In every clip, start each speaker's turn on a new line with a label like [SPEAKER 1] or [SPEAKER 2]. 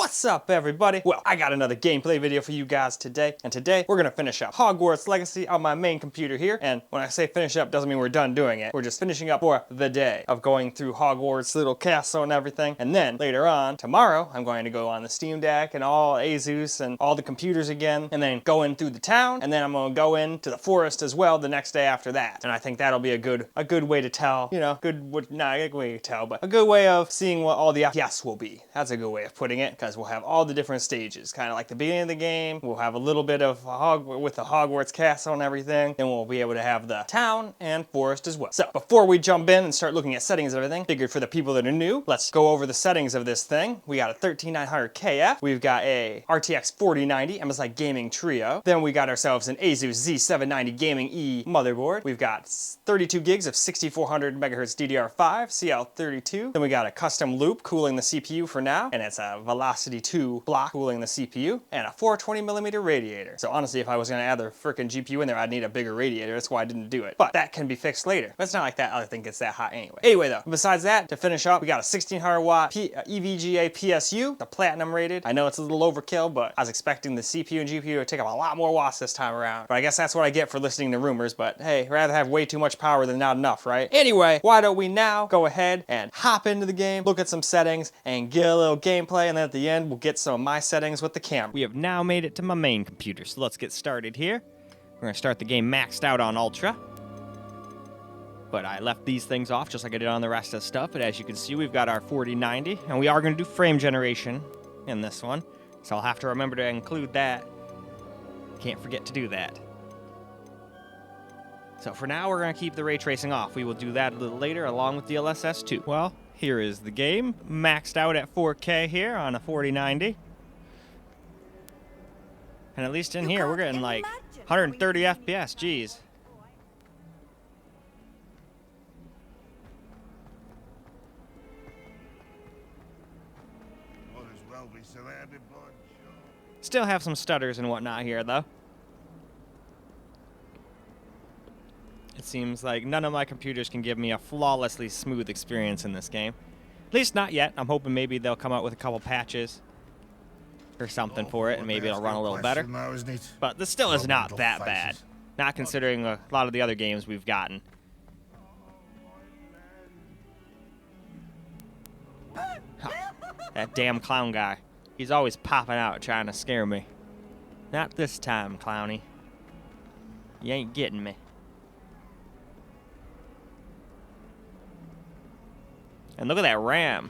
[SPEAKER 1] What's up, everybody? Well, I got another gameplay video for you guys today, and today we're gonna finish up Hogwarts Legacy on my main computer here. And when I say finish up, doesn't mean we're done doing it. We're just finishing up for the day of going through Hogwarts' little castle and everything. And then later on, tomorrow, I'm going to go on the Steam Deck and all Asus and all the computers again, and then go in through the town, and then I'm gonna go into the forest as well the next day after that. And I think that'll be a good way to tell, you know, not a good way to tell, but a good way of seeing what all the FPS will be. That's a good way of putting it, because we'll have all the different stages, kind of like the beginning of the game. We'll have a little bit of with the Hogwarts castle and everything. Then we'll be able to have the town and forest as well. So before we jump in and start looking at settings and everything, figured for the people that are new, let's go over the settings of this thing. We got a 13900KF. We've got a RTX4090 MSI Gaming Trio. Then we got ourselves an Asus Z790 Gaming E motherboard. We've got 32 gigs of 6400 megahertz DDR5 CL32. Then we got a custom loop cooling the CPU for now, and it's a Velocity 2 block cooling the CPU, and a 420mm radiator. So honestly, if I was gonna add the frickin' GPU in there, I'd need a bigger radiator. That's why I didn't do it. But that can be fixed later. But it's not like that other thing gets that hot anyway. Anyway though, besides that, to finish up, we got a 1600 watt EVGA PSU, the platinum rated. I know it's a little overkill, but I was expecting the CPU and GPU to take up a lot more watts this time around. But I guess that's what I get for listening to rumors. But hey, rather have way too much power than not enough, right? Anyway, why don't we now go ahead and hop into the game, look at some settings, and get a little gameplay, and then at the end, we'll get some of my settings with the camera. We have now made it to my main computer, so let's get started here. We're gonna start the game maxed out on Ultra. But I left these things off just like I did on the rest of the stuff. But as you can see, we've got our 4090, and we are gonna do frame generation in this one. So I'll have to remember to include that. Can't forget to do that. So for now, we're gonna keep the ray tracing off. We will do that a little later along with DLSS 2. Well, here is the game, maxed out at 4K here on a 4090. And at least in here, we're getting like 130 FPS, geez. Still have some stutters and whatnot here, though. It seems like none of my computers can give me a flawlessly smooth experience in this game. At least not yet. I'm hoping maybe they'll come out with a couple patches or something for it, and maybe it'll run a little better. But this still is not that bad, not considering a lot of the other games we've gotten. That damn clown guy. He's always popping out trying to scare me. Not this time, Clowny. You ain't getting me. And look at that RAM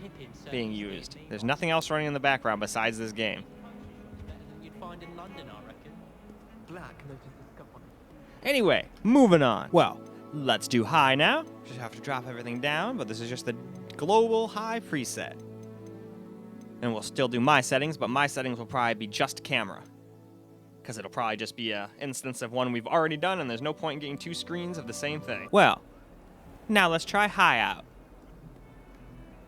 [SPEAKER 1] being used. There's nothing else running in the background besides this game. Anyway, moving on. Well, let's do high now. Just have to drop everything down, but this is just the global high preset. And we'll still do my settings, but my settings will probably be just camera, because it'll probably just be an instance of one we've already done, and there's no point in getting two screens of the same thing. Well, now let's try high out.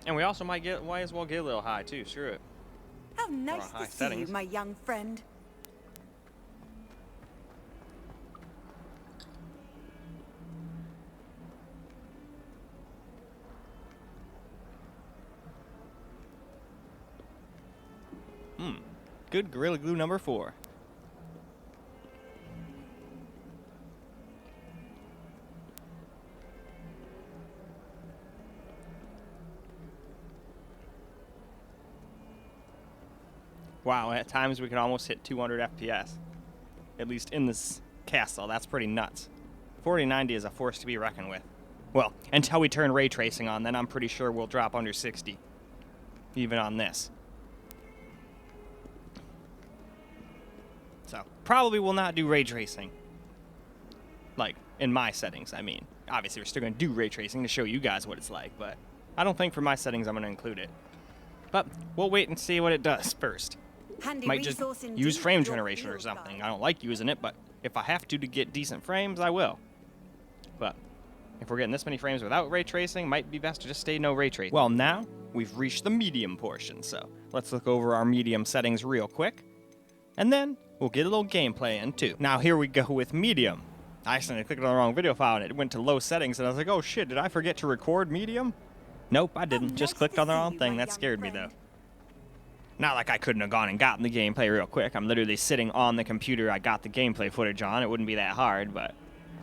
[SPEAKER 1] And we also might as well get a little high too, screw it.
[SPEAKER 2] How nice to see you, my young friend.
[SPEAKER 1] Good Gorilla Glue number 4. Wow, at times we can almost hit 200 FPS. At least in this castle, that's pretty nuts. 4090 is a force to be reckoned with. Well, until we turn ray tracing on, then I'm pretty sure we'll drop under 60. Even on this. So, probably will not do ray tracing. Like, in my settings, I mean. Obviously, we're still going to do ray tracing to show you guys what it's like, but I don't think for my settings I'm going to include it. But we'll wait and see what it does first. Might just use frame generation or something. I don't like using it, but if I have to get decent frames, I will. But if we're getting this many frames without ray tracing, might be best to just stay no ray tracing. Well, now we've reached the medium portion, so let's look over our medium settings real quick. And then we'll get a little gameplay in too. Now here we go with medium. I accidentally clicked on the wrong video file and it went to low settings, and I was like, oh shit, did I forget to record medium? Nope, I didn't. Just clicked on the wrong thing. That scared me though. Not like I couldn't have gone and gotten the gameplay real quick. I'm literally sitting on the computer I got the gameplay footage on. It wouldn't be that hard, but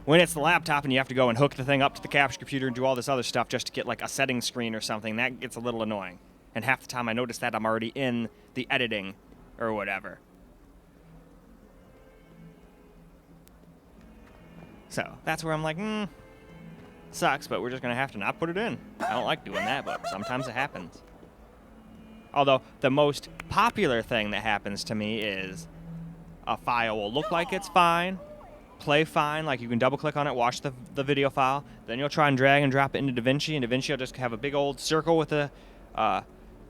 [SPEAKER 1] when it's the laptop and you have to go and hook the thing up to the capture computer and do all this other stuff just to get like a settings screen or something, that gets a little annoying. And half the time I notice that I'm already in the editing or whatever. So that's where I'm like, sucks, but we're just going to have to not put it in. I don't like doing that, but sometimes it happens. Although the most popular thing that happens to me is a file will look like it's fine, play fine, like you can double click on it, watch the video file, then you'll try and drag and drop it into DaVinci, and DaVinci will just have a big old circle with a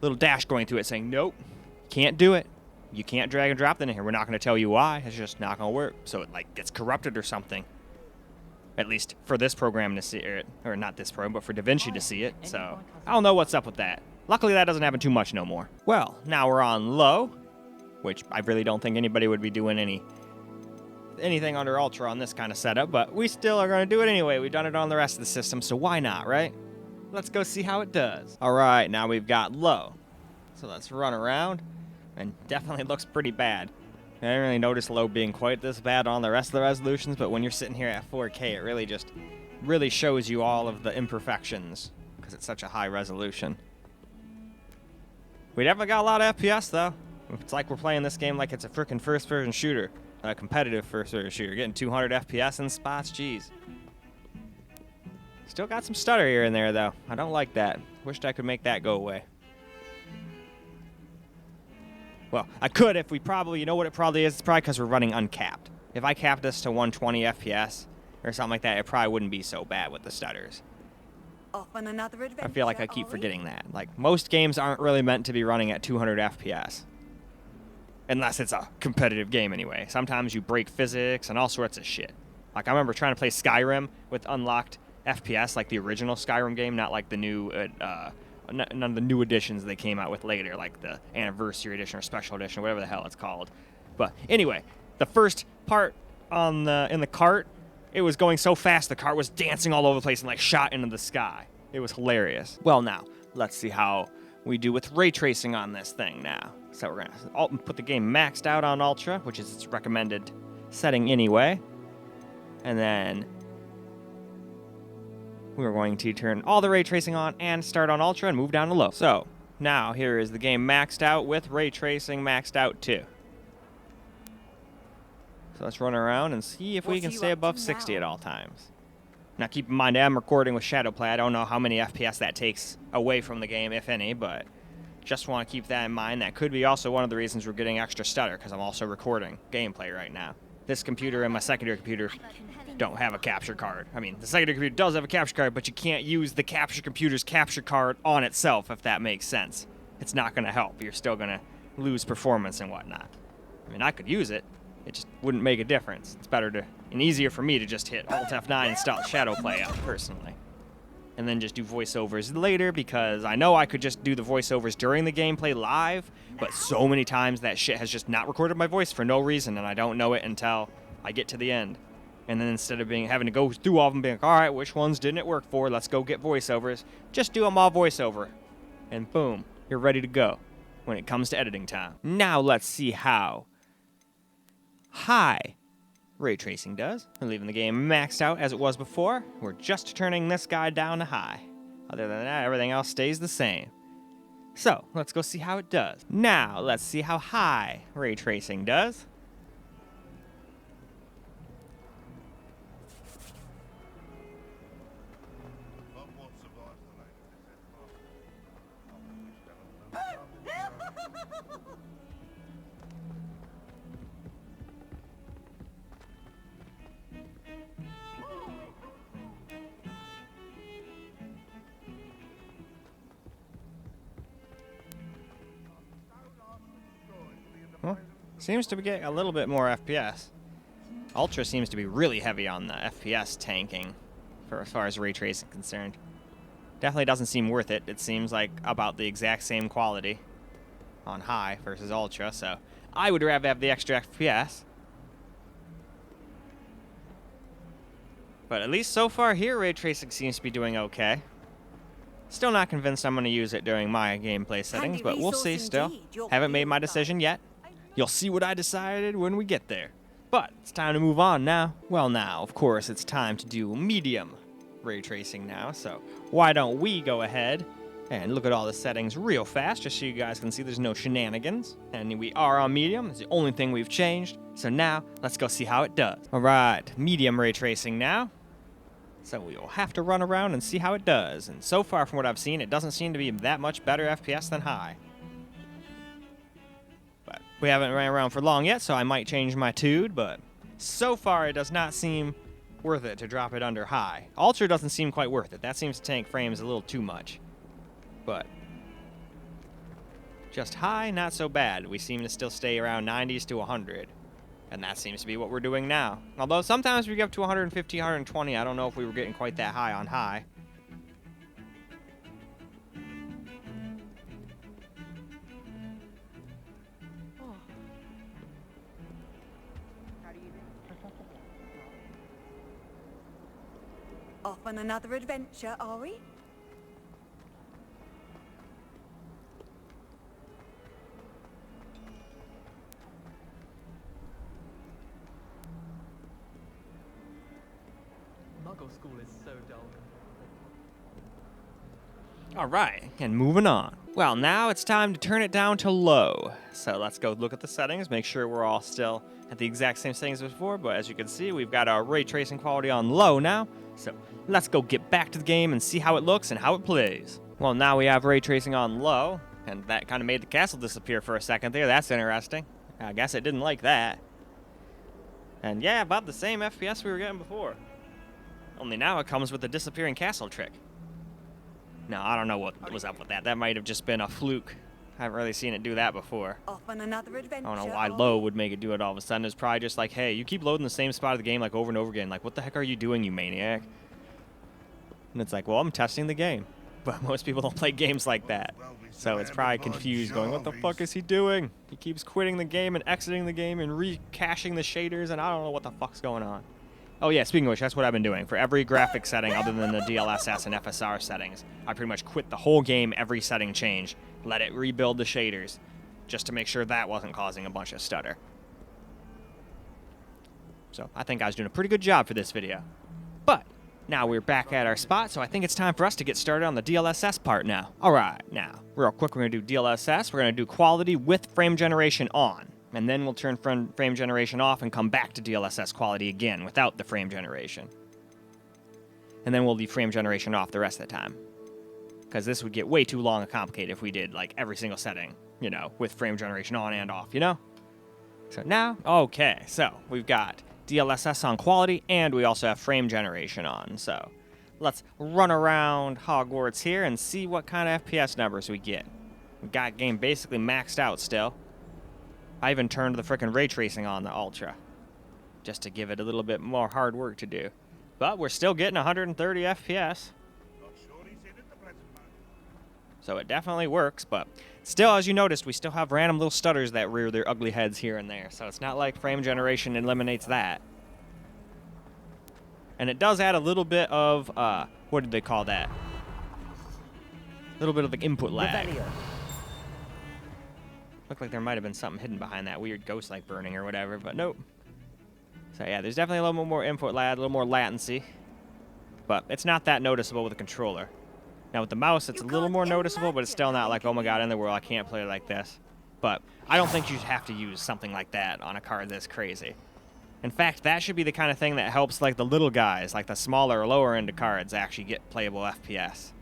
[SPEAKER 1] little dash going through it saying, nope, can't do it. You can't drag and drop that in here. We're not going to tell you why. It's just not going to work. So it like gets corrupted or something. At least for this program to see it, or not this program, but for DaVinci to see it. So I don't know what's up with that. Luckily, that doesn't happen too much no more. Well, now we're on low, which I really don't think anybody would be doing anything under Ultra on this kind of setup, but we still are going to do it anyway. We've done it on the rest of the system, so why not, right? Let's go see how it does. All right, now we've got low. So let's run around, and definitely looks pretty bad. I didn't really notice low being quite this bad on the rest of the resolutions, but when you're sitting here at 4K, it really shows you all of the imperfections because it's such a high resolution. We definitely got a lot of FPS, though. It's like we're playing this game like it's a frickin' first-person shooter, a competitive first-person shooter. Getting 200 FPS in spots, jeez. Still got some stutter here and there, though. I don't like that. Wished I could make that go away. Well, I could if we probably, you know what it probably is? It's probably because we're running uncapped. If I capped this to 120 FPS or something like that, it probably wouldn't be so bad with the stutters.
[SPEAKER 2] Off on another adventure,
[SPEAKER 1] I feel like I keep forgetting that. Like, most games aren't really meant to be running at 200 FPS. Unless it's a competitive game anyway. Sometimes you break physics and all sorts of shit. Like, I remember trying to play Skyrim with unlocked FPS, like the original Skyrim game, not like the new, none of the new editions they came out with later, like the Anniversary Edition or Special Edition, or whatever the hell it's called. But anyway, the first part in the cart, it was going so fast the cart was dancing all over the place and like shot into the sky. It was hilarious. Well, now, let's see how we do with ray tracing on this thing now. So we're going to put the game maxed out on Ultra, which is its recommended setting anyway. And then we're going to turn all the ray tracing on and start on Ultra and move down to low. So now here is the game maxed out with ray tracing maxed out too. So let's run around and see if we can stay above 60 at all times. Now keep in mind, I'm recording with Shadowplay. I don't know how many FPS that takes away from the game, if any, but just want to keep that in mind. That could be also one of the reasons we're getting extra stutter, because I'm also recording gameplay right now. This computer and my secondary computer don't have a capture card. I mean, the secondary computer does have a capture card, but you can't use the capture computer's capture card on itself, if that makes sense. It's not going to help. You're still going to lose performance and whatnot. I mean, I could use it. It just wouldn't make a difference. It's better to, and easier for me to just hit Alt F9 and start Shadowplay up, personally. And then just do voiceovers later, because I know I could just do the voiceovers during the gameplay live, but so many times that shit has just not recorded my voice for no reason, and I don't know it until I get to the end. And then instead of having to go through all of them, being like, all right, which ones didn't it work for? Let's go get voiceovers. Just do them all voiceover. And boom, you're ready to go when it comes to editing time. Now let's see how high ray tracing does. We're leaving the game maxed out as it was before. We're just turning this guy down to high. Other than that, everything else stays the same. So let's go see how it does. Now let's see how high ray tracing does. Well, seems to be getting a little bit more FPS. Ultra seems to be really heavy on the FPS tanking for as far as ray tracing is concerned. Definitely doesn't seem worth it. It seems like about the exact same quality on high versus Ultra, so I would rather have the extra FPS. But at least so far here, ray tracing seems to be doing okay. Still not convinced I'm going to use it during my gameplay settings, but we'll see still. Haven't made my decision yet. You'll see what I decided when we get there. But it's time to move on now. Well, now, of course, it's time to do medium ray tracing now, so why don't we go ahead and look at all the settings real fast, just so you guys can see there's no shenanigans. And we are on medium, it's the only thing we've changed. So now, let's go see how it does. Alright, medium ray tracing now. So we'll have to run around and see how it does. And so far from what I've seen, it doesn't seem to be that much better FPS than high. But we haven't ran around for long yet, so I might change my tune, but so far it does not seem worth it to drop it under high. Ultra doesn't seem quite worth it. That seems to tank frames a little too much. But just high, not so bad. We seem to still stay around 90s to 100. And that seems to be what we're doing now. Although sometimes we get up to 150, 120. I don't know if we were getting quite that high on high.
[SPEAKER 2] Off on another adventure, are we?
[SPEAKER 3] Muggle school is so dull.
[SPEAKER 1] Alright, and moving on. Well, now it's time to turn it down to low. So let's go look at the settings, make sure we're all still at the exact same settings as before, but as you can see, we've got our ray tracing quality on low now. So let's go get back to the game and see how it looks and how it plays. Well, now we have ray tracing on low, and that kind of made the castle disappear for a second there. That's interesting. I guess it didn't like that. And yeah, about the same FPS we were getting before. Only now it comes with the disappearing castle trick. Now, I don't know what was up with that. That might have just been a fluke. I haven't really seen it do that before.
[SPEAKER 2] Off on another adventure.
[SPEAKER 1] I don't know why low would make it do it all of a sudden. It's probably just like, hey, you keep loading the same spot of the game like over and over again. Like, what the heck are you doing, you maniac? And it's like, well, I'm testing the game. But most people don't play games like that. So it's probably confused, going, what the fuck is he doing? He keeps quitting the game and exiting the game and recaching the shaders, and I don't know what the fuck's going on. Oh yeah, speaking of which, that's what I've been doing. For every graphic setting other than the DLSS and FSR settings, I pretty much quit the whole game, every setting change, let it rebuild the shaders, just to make sure that wasn't causing a bunch of stutter. So I think I was doing a pretty good job for this video. But now we're back at our spot, so I think it's time for us to get started on the DLSS part now. Alright, now, real quick, we're going to do DLSS. We're going to do quality with frame generation on. And then we'll turn frame generation off and come back to DLSS quality again without the frame generation. And then we'll leave frame generation off the rest of the time. Because this would get way too long and complicated if we did like every single setting, you know, with frame generation on and off, you know? So now, okay, so we've got DLSS on quality and we also have frame generation on. So let's run around Hogwarts here and see what kind of FPS numbers we get. We've got game basically maxed out still. I even turned the frickin' ray tracing on the Ultra, just to give it a little bit more hard work to do. But we're still getting 130 FPS. So it definitely works, but still, as you noticed, we still have random little stutters that rear their ugly heads here and there. So it's not like frame generation eliminates that. And it does add a little bit of, what did they call that? A little bit of like input lag. Looked like there might have been something hidden behind that weird ghost like burning or whatever, but nope. So yeah, there's definitely a little more input lag, a little more latency. But it's not that noticeable with the controller. Now with the mouse, it's a little more noticeable, but it's still not like, oh my god, in the world, I can't play like this. But I don't think you'd have to use something like that on a card this crazy. In fact, that should be the kind of thing that helps like the little guys, like the smaller or lower end of cards, actually get playable FPS.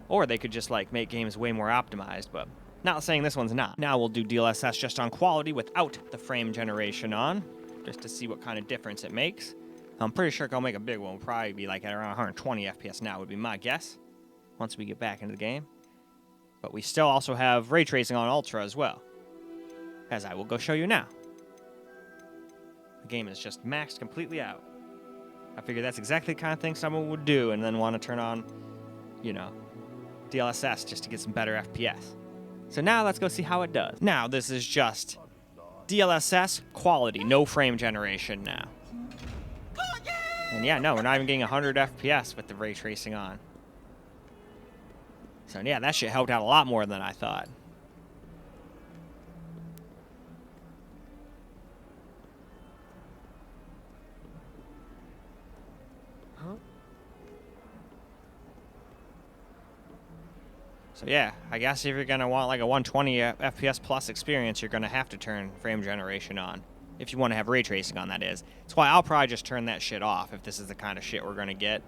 [SPEAKER 1] Or they could just like make games way more optimized, but not saying this one's not. Now we'll do DLSS just on quality without the frame generation on, just to see what kind of difference it makes. I'm pretty sure I'll make a big one. We'll probably be like at around 120 FPS now would be my guess, once we get back into the game. But we still also have ray tracing on Ultra as well, as I will go show you now. The game is just maxed completely out. I figure that's exactly the kind of thing someone would do and then want to turn on, you know, DLSS just to get some better FPS. So now let's go see how it does. Now this is just DLSS quality, no frame generation now. And yeah, no, we're not even getting 100 FPS with the ray tracing on. So yeah, that shit helped out a lot more than I thought. So yeah, I guess if you're gonna want like a 120 FPS plus experience, you're gonna have to turn frame generation on. If you want to have ray tracing on, that is. That's why I'll probably just turn that shit off if this is the kind of shit we're gonna get.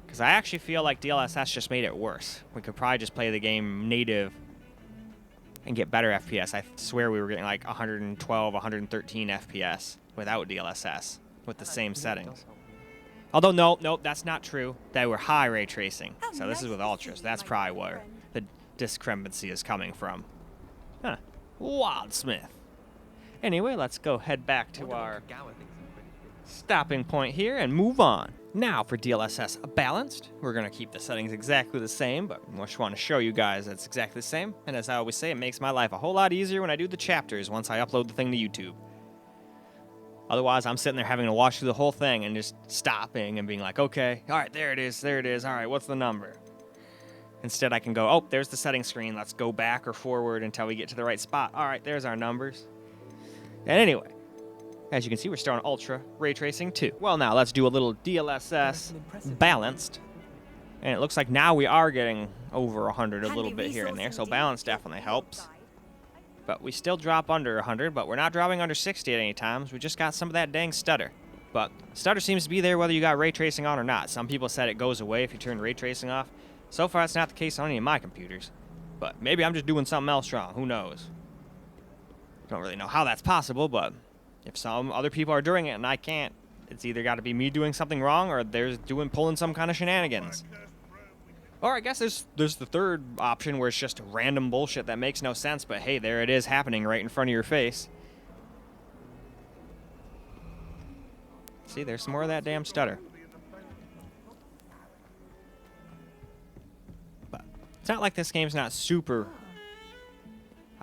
[SPEAKER 1] Because I actually feel like DLSS just made it worse. We could probably just play the game native and get better FPS. I swear we were getting like 112, 113 FPS without DLSS with the same settings. Although, no, that's not true. They were high ray tracing. So this is with ultras. That's probably where the discrepancy is coming from. Huh. Wildsmith. Anyway, let's go head back to our stopping point here and move on. Now for DLSS balanced, we're going to keep the settings exactly the same, but I just want to show you guys it's exactly the same. And as I always say, it makes my life a whole lot easier when I do the chapters once I upload the thing to YouTube. Otherwise, I'm sitting there having to watch through the whole thing and just stopping and being like, okay, all right, there it is, all right, what's the number? Instead, I can go, oh, there's the setting screen. Let's go back or forward until we get to the right spot. All right, there's our numbers. And anyway, as you can see, we're still on Ultra Ray Tracing 2. Well, now let's do a little DLSS balanced. And it looks like now we are getting over 100 a little bit here and there, so balance definitely helps. But we still drop under 100, but we're not dropping under 60 at any times. We just got some of that dang stutter. But stutter seems to be there whether you got ray tracing on or not. Some people said it goes away if you turn ray tracing off. So far, it's not the case on any of my computers. But maybe I'm just doing something else wrong. Who knows? Don't really know how that's possible, but if some other people are doing it and I can't, it's either got to be me doing something wrong or they're pulling some kind of shenanigans. Or I guess there's the third option where it's just random bullshit that makes no sense, but hey, there it is happening right in front of your face. See, there's some more of that damn stutter. But it's not like this game's not super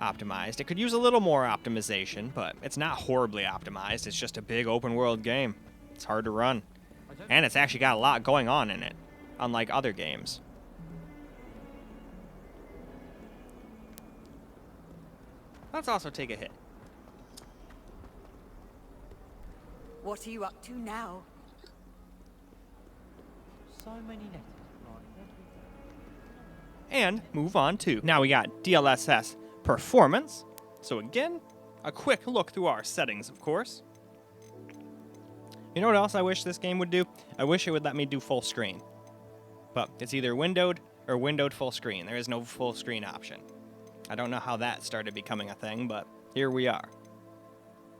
[SPEAKER 1] optimized. It could use a little more optimization, but it's not horribly optimized. It's just a big open world game. It's hard to run. And it's actually got a lot going on in it, unlike other games. Let's also take a hit.
[SPEAKER 2] What are you up to now?
[SPEAKER 3] So many letters.
[SPEAKER 1] And move on to, now we got DLSS performance. So again, a quick look through our settings, of course. You know what else I wish this game would do? I wish it would let me do full screen. But it's either windowed or windowed full screen. There is no full screen option. I don't know how that started becoming a thing, but here we are.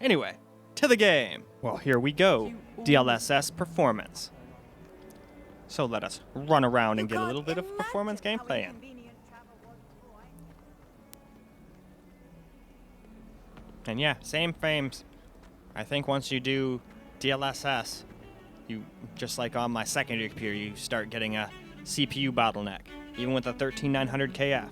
[SPEAKER 1] Anyway, to the game. Well, here we go. DLSS performance. So let us run around and get a little bit of performance gameplay in. And yeah, same frames. I think once you do DLSS, you, just like on my secondary computer, you start getting a CPU bottleneck, even with a 13900KF.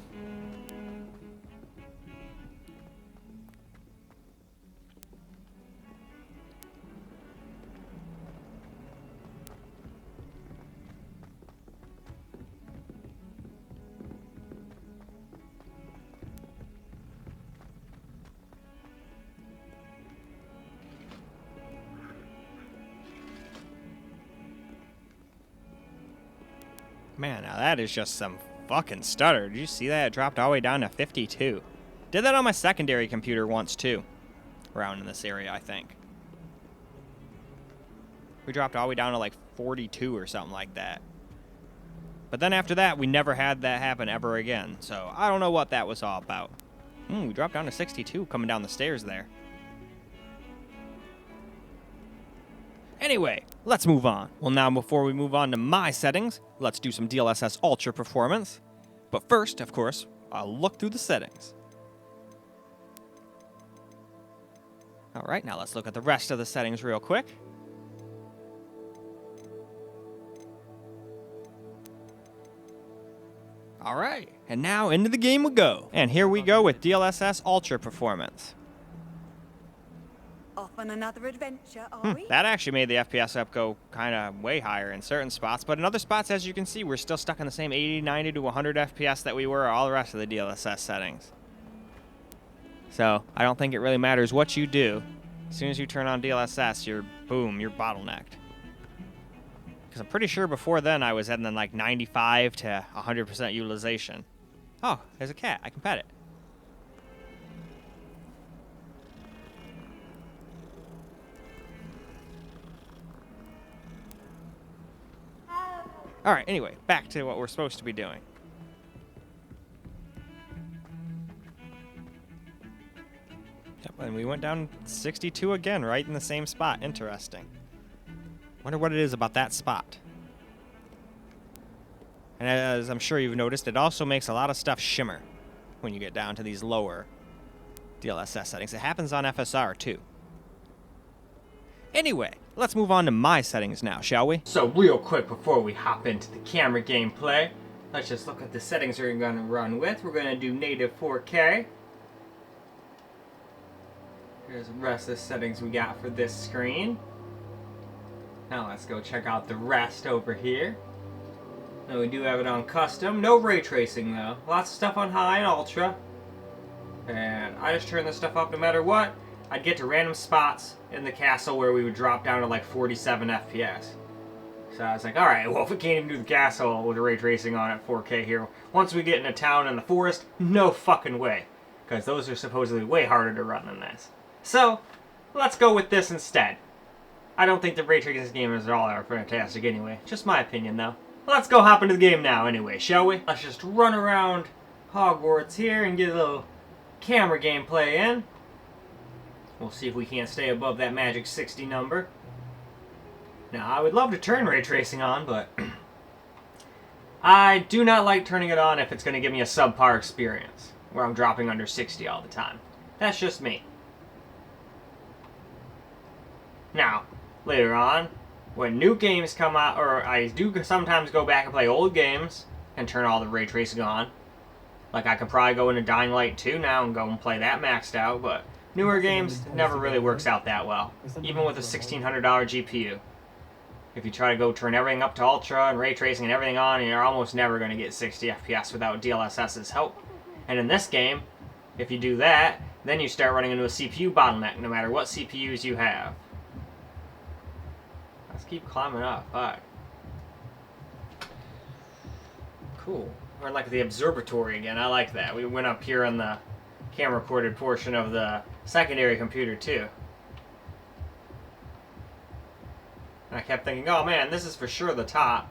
[SPEAKER 1] Man, now that is just some fucking stutter. Did you see that? It dropped all the way down to 52. Did that on my secondary computer once, too. Around in this area, I think. We dropped all the way down to like 42 or something like that. But then after that, we never had that happen ever again. So I don't know what that was all about. We dropped down to 62 coming down the stairs there. Anyway, let's move on. Well, now before we move on to my settings, let's do some DLSS Ultra performance. But first, of course, I'll look through the settings. All right, now let's look at the rest of the settings real quick. All right, and now into the game we go. And here we go with DLSS Ultra performance.
[SPEAKER 2] Off on another adventure, are we?
[SPEAKER 1] That actually made the FPS up go kind of way higher in certain spots, but in other spots, as you can see, we're still stuck in the same 80, 90 to 100 FPS that we were all the rest of the DLSS settings. So I don't think it really matters what you do. As soon as you turn on DLSS, you're bottlenecked. Because I'm pretty sure before then I was at like 95 to 100% utilization. Oh, there's a cat. I can pet it. All right, anyway, back to what we're supposed to be doing. Yep, and we went down 62 again, right in the same spot. Interesting. Wonder what it is about that spot. And as I'm sure you've noticed, it also makes a lot of stuff shimmer when you get down to these lower DLSS settings. It happens on FSR too. Anyway, let's move on to my settings now, shall we? So real quick before we hop into the camera gameplay, let's just look at the settings we're going to run with. We're going to do native 4K. Here's the rest of the settings we got for this screen. Now let's go check out the rest over here. Now we do have it on custom. No ray tracing though. Lots of stuff on high and ultra. And I just turn this stuff up no matter what. I'd get to random spots in the castle where we would drop down to like 47 FPS. So I was like, alright, well if we can't even do the castle with the ray tracing on at 4K here, once we get in a town in the forest, no fucking way. Because those are supposedly way harder to run than this. So, let's go with this instead. I don't think the ray tracing in this game is at all that fantastic anyway. Just my opinion though. Let's go hop into the game now anyway, shall we? Let's just run around Hogwarts here and get a little camera gameplay in. We'll see if we can't stay above that magic 60 number. Now, I would love to turn ray tracing on, but I do not like turning it on if it's going to give me a subpar experience, where I'm dropping under 60 all the time. That's just me. Now, later on, when new games come out, or I do sometimes go back and play old games and turn all the ray tracing on. Like I could probably go into Dying Light 2 now and go and play that maxed out, but newer games, it never really works out that well. Even with a $1,600 GPU. If you try to go turn everything up to Ultra and ray tracing and everything on, you're almost never going to get 60 FPS without DLSS's help. And in this game, if you do that, then you start running into a CPU bottleneck no matter what CPUs you have. Let's keep climbing up. Fuck. Cool. We're in like the observatory again. I like that. We went up here on the camera recorded portion of the secondary computer too. And I kept thinking, oh man, this is for sure the top.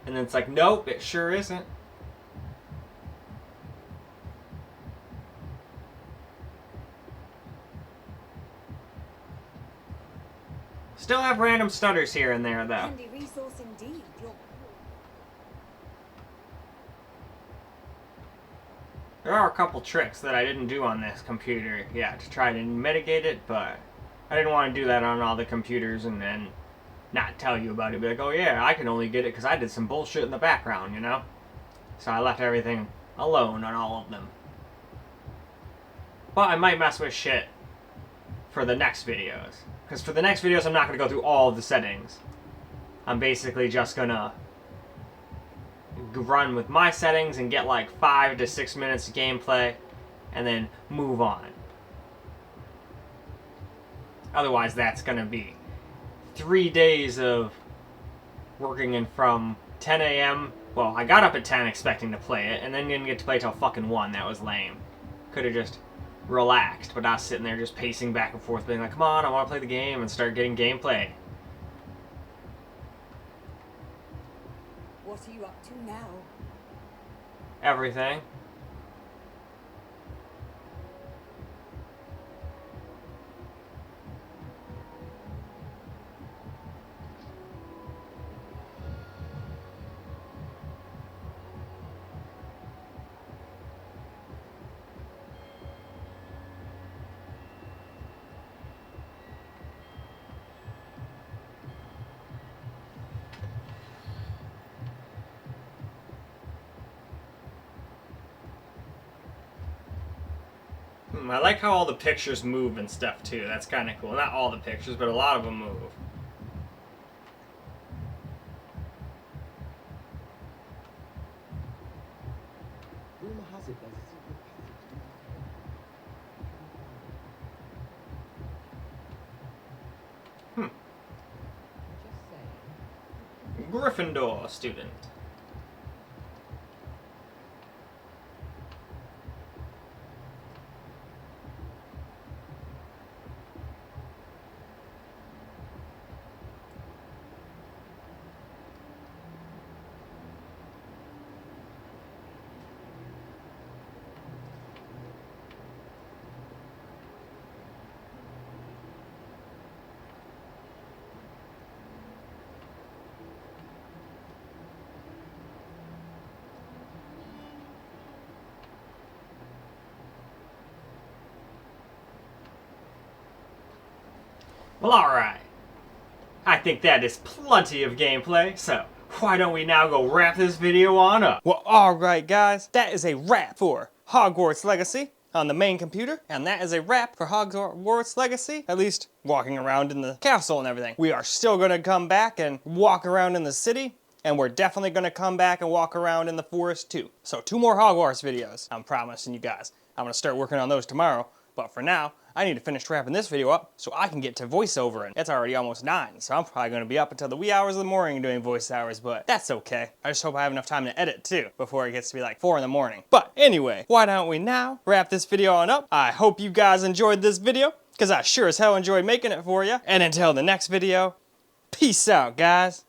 [SPEAKER 1] And then it's like, nope, it sure isn't. Still have random stutters here and there, though.
[SPEAKER 2] Handy resource indeed.
[SPEAKER 1] There are a couple tricks that I didn't do on this computer yet to try to mitigate it, but I didn't want to do that on all the computers and then not tell you about it. Be like, oh yeah, I can only get it because I did some bullshit in the background, you know? So I left everything alone on all of them. But I might mess with shit for the next videos. Because for the next videos, I'm not going to go through all of the settings. I'm basically just going to run with my settings and get like 5 to 6 minutes of gameplay and then move on. Otherwise, that's going to be 3 days of working in from 10 a.m. Well, I got up at 10 expecting to play it and then didn't get to play till fucking 1. That was lame. Could have just relaxed, but I was sitting there just pacing back and forth being like, come on, I want to play the game and start getting gameplay.
[SPEAKER 2] What are you up to now?
[SPEAKER 1] Everything. I like how all the pictures move and stuff too. That's kind of cool. Not all the pictures, but a lot of them move.
[SPEAKER 4] Rumor has it there's a secret passage. Just saying.
[SPEAKER 1] Gryffindor student. Well, alright. I think that is plenty of gameplay, so why don't we now go wrap this video on up? Well, alright guys, that is a wrap for Hogwarts Legacy on the main computer, and that is a wrap for Hogwarts Legacy, at least walking around in the castle and everything. We are still going to come back and walk around in the city, and we're definitely going to come back and walk around in the forest too. So 2 more Hogwarts videos, I'm promising you guys. I'm going to start working on those tomorrow, but for now, I need to finish wrapping this video up so I can get to voiceover, and it's already almost 9, so I'm probably going to be up until the wee hours of the morning doing voice hours, but that's okay. I just hope I have enough time to edit too before it gets to be like 4 in the morning. But anyway, why don't we now wrap this video on up? I hope you guys enjoyed this video, because I sure as hell enjoyed making it for you. And until the next video, peace out, guys.